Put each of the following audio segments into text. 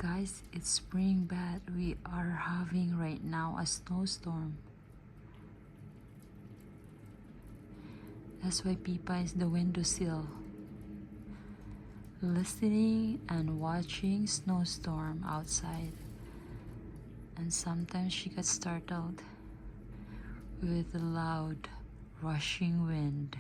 Guys, it's spring, but we are having right now a snowstorm. That's why Pippa is the windowsill, listening and watching snowstorm outside. And sometimes she gets startled with the loud rushing wind.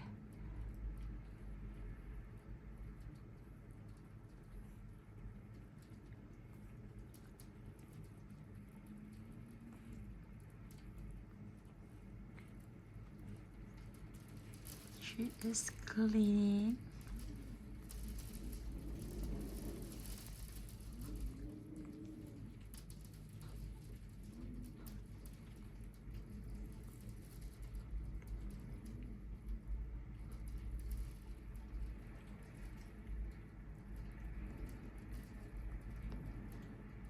She is cleaning.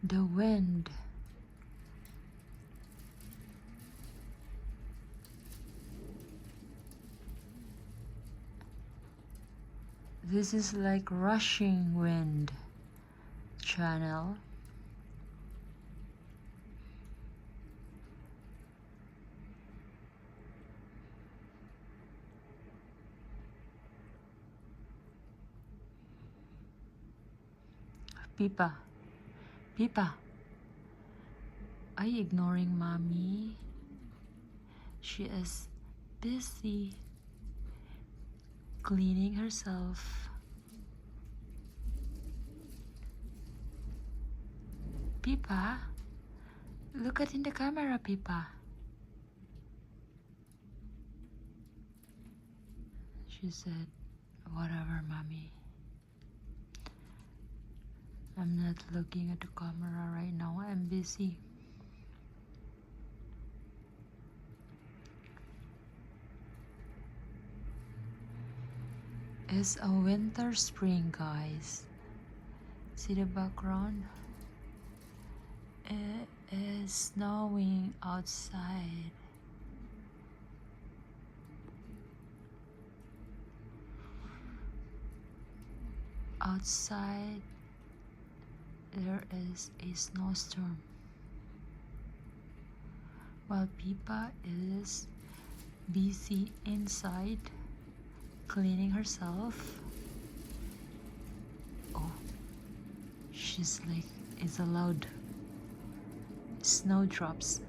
The wind. This is like rushing wind channel. Pippa, Pippa, are you ignoring mommy? She is busy cleaning herself. Pippa, look at in the camera, Pippa. She said, whatever, mommy. I'm not looking at the camera right now. I'm busy. It's a winter spring, guys. See the background? It is snowing outside. Outside there is a snowstorm, while Pippa is busy inside cleaning herself. Oh, she's like, it's a loud snowdrops.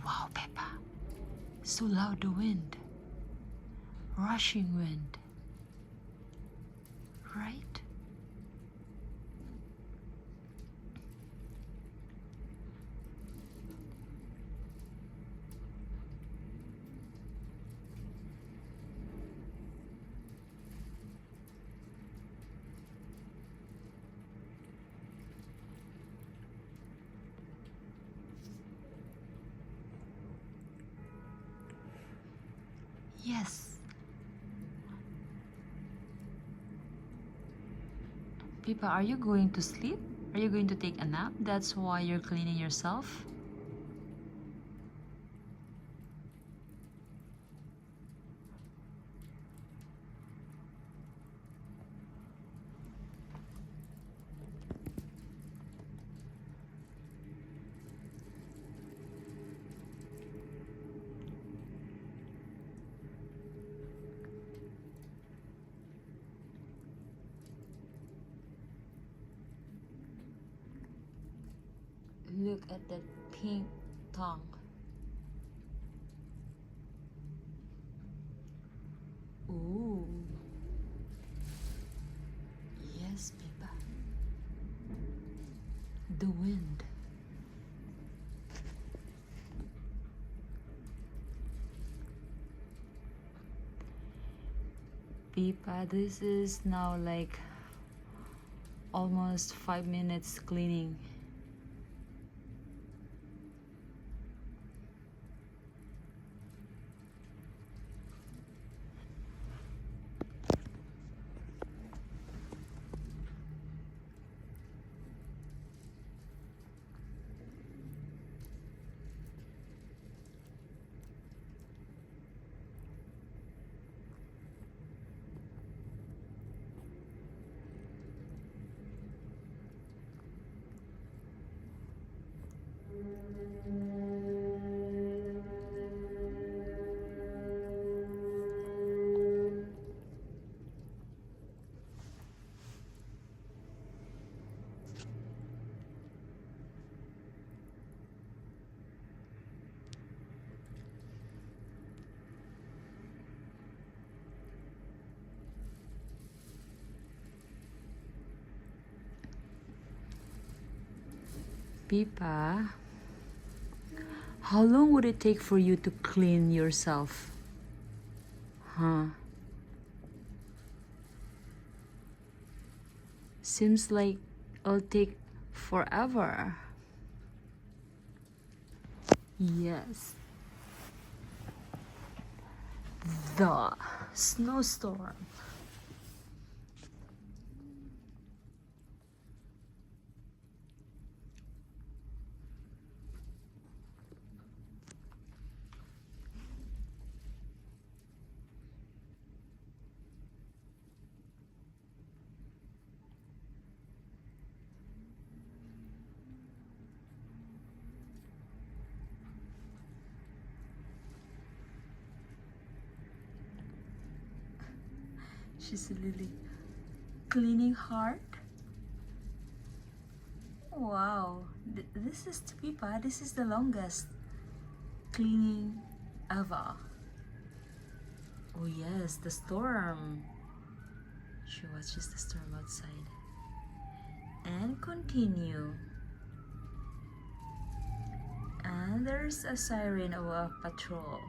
Wow, Pippa, so loud, the wind, rushing wind, right? Yes. Pippa, are you going to sleep? Are you going to take a nap? That's why you're cleaning yourself? Look at that pink tongue. Ooh. Yes, Pippa. The wind. Pippa, this is now like almost 5 minutes cleaning. Pippa, how long would it take for you to clean yourself? Huh? Seems like it'll take forever. Yes. The snowstorm. She's really cleaning hard. Wow, this is Pippa. This is the longest cleaning ever. Oh yes, the storm. She watches the storm outside. And continue. And there's a siren of a patrol.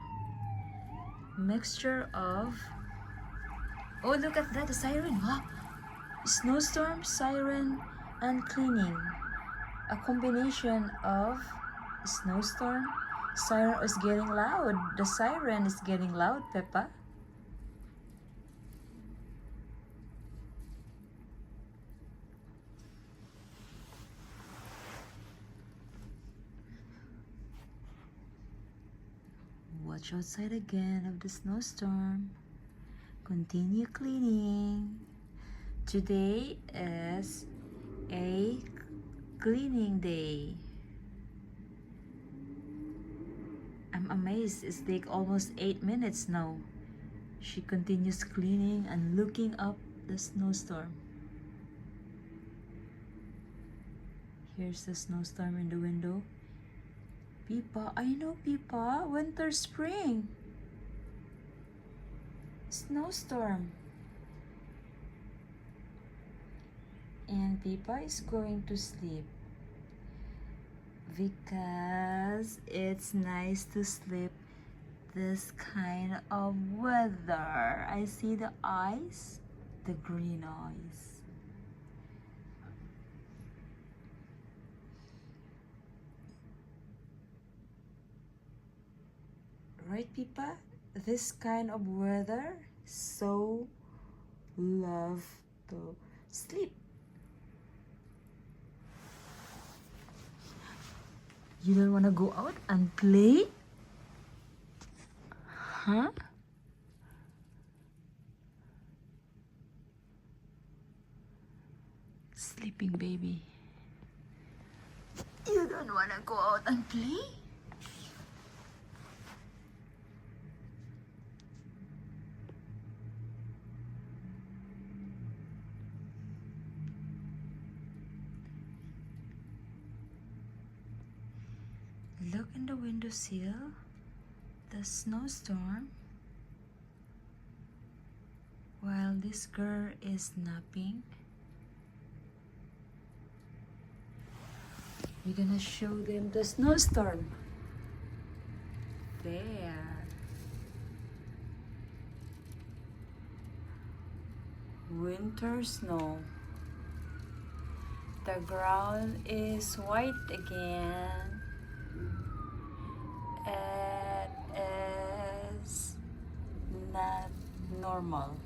Mixture of... Oh, look at that, a siren. Wow. Snowstorm, siren, and cleaning. A combination of snowstorm, siren is getting loud. The siren is getting loud, Pippa. Watch outside again of the snowstorm. Continue cleaning. Today is a cleaning day. I'm amazed. It's like almost 8 minutes now. She continues cleaning and looking up the snowstorm. Here's the snowstorm in the window. Pippa, I know Pippa. Winter, spring. Snowstorm. And Pippa is going to sleep because it's nice to sleep this kind of weather. I see the eyes, the green eyes. Right, Pippa? This kind of weather, so love to sleep. You don't want to go out and play? Huh? Sleeping baby. You don't want to go out and play? Look in the windowsill, the snowstorm, while this girl is napping. We're gonna show them the snowstorm. There. Winter snow. The ground is white again. It is not normal.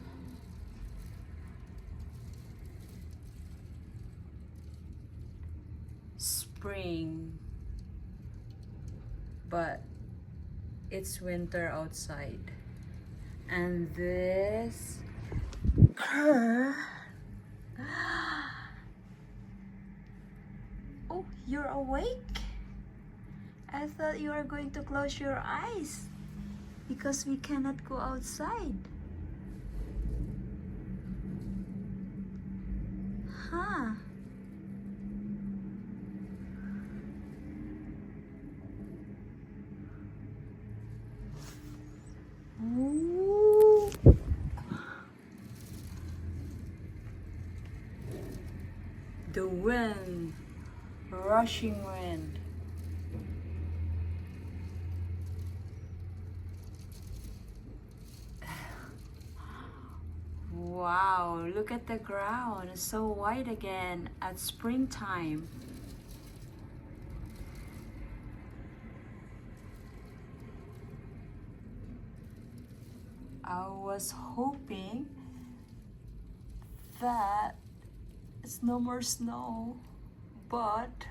Spring, but it's winter outside. And this girl, oh, you're awake? I thought you were going to close your eyes because we cannot go outside. Huh? Ooh. The wind, rushing wind. Wow, look at the ground. It's so white again at springtime. I was hoping that it's no more snow, but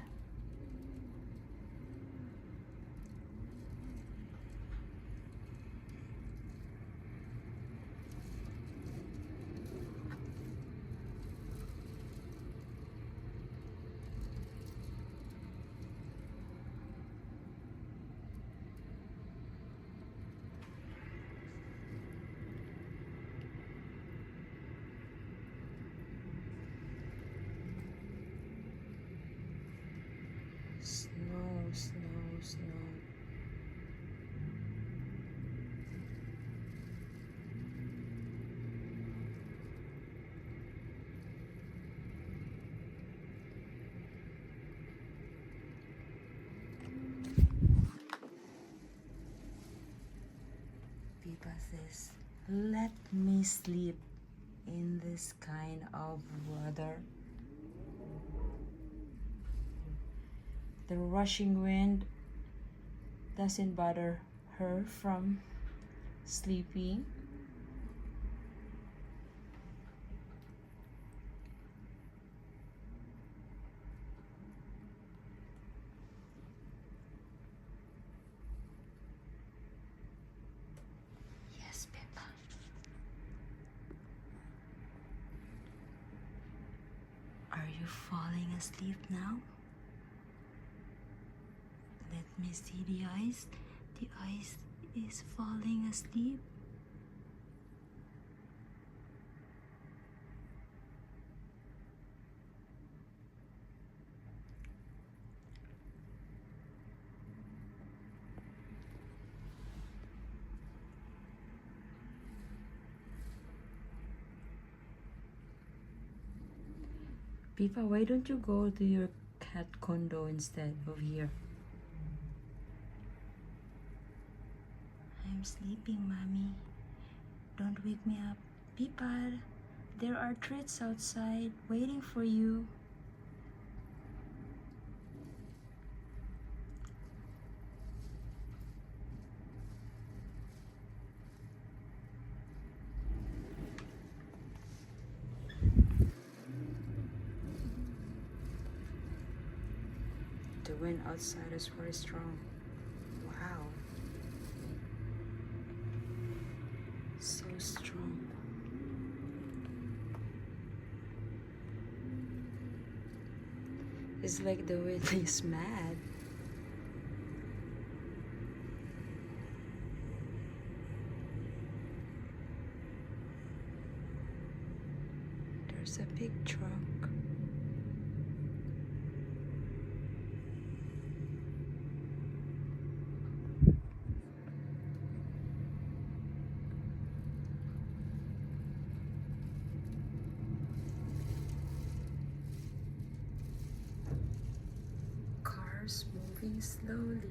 snow, snow, snow. Pippa says, let me sleep in this kind of weather. The rushing wind doesn't bother her from sleeping. Yes, Pippa. Are you falling asleep now? Let me see the eyes. The eyes is falling asleep. Pippa, why don't you go to your cat condo instead of here? I'm sleeping, Mommy. Don't wake me up. Pippa, there are treats outside waiting for you. The wind outside is very strong. Wow. So strong. It's like the wind is mad. There's a big truck. Cars moving slowly.